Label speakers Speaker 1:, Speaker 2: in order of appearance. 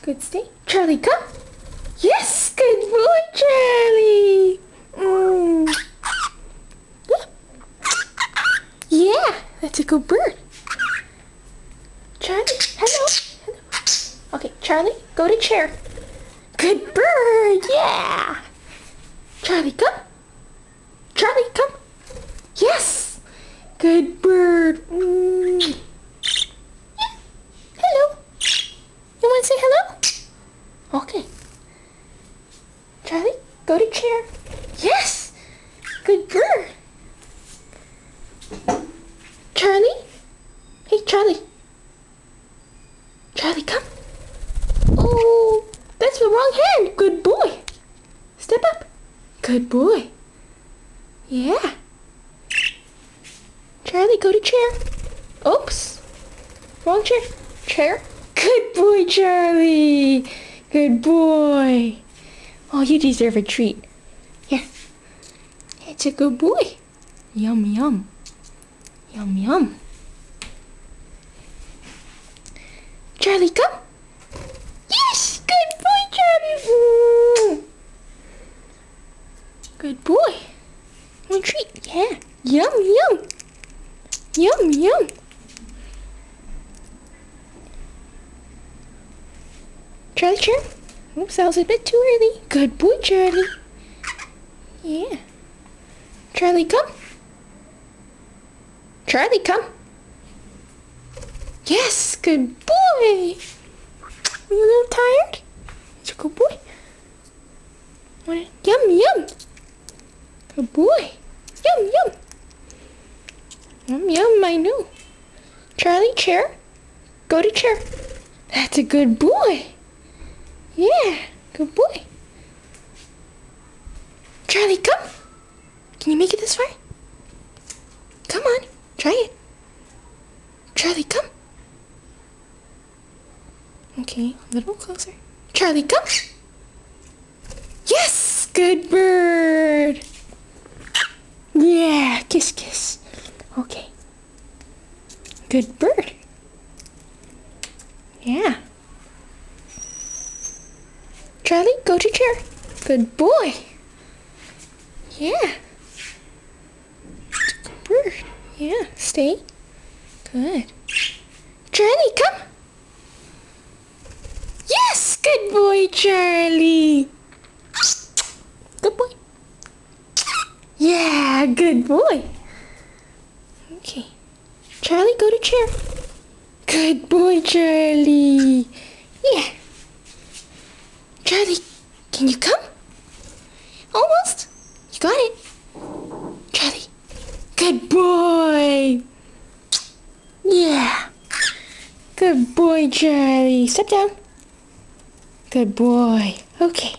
Speaker 1: Good, stay. Charlie, come. Yes, good boy, Charlie. Yeah, that's a good bird. Charlie, hello. Okay, Charlie, go to chair. Good bird, yeah. Charlie, come. Charlie, come. Yes, good bird. Yeah. Hello. You want to say hello? Okay. Charlie, go to chair. Yes, good bird. Charlie? Hey, Charlie. Charlie, come. Oh, that's the wrong hand. Good boy. Step up. Good boy. Yeah. Charlie, go to chair. Oops. Wrong chair. Chair. Good boy, Charlie. Good boy. Oh, you deserve a treat. Here. It's a good boy. Yum, yum. Yum, yum. Charlie, come. Yes, good boy, Charlie. Good boy. One treat. Yeah. Yum, yum. Yum, yum. Charlie, chair. Oops, that was a bit too early. Good boy, Charlie. Yeah. Charlie, come. Charlie, come. Yes, good boy. Are you a little tired? It's a good boy. Yum, yum. Good boy. Yum, yum. Yum, yum, I know. Charlie, chair. Go to chair. That's a good boy. Yeah, good boy. Charlie, come. Can you make it this far? Come on, try it. Charlie, come. Okay, a little closer. Charlie, come. Yes, good bird. Yeah, kiss, kiss. Okay. Good bird. Yeah. Charlie, go to chair. Good boy. Yeah. Good bird. Yeah, stay. Good. Charlie, come. Yes, good boy, Charlie. Good boy. Yeah, good boy. Okay. Charlie, go to chair. Good boy, Charlie. Yeah. Charlie, can you come? Almost. You got it. Charlie. Good boy. Yeah. Good boy, Charlie. Step down. Good boy. Okay.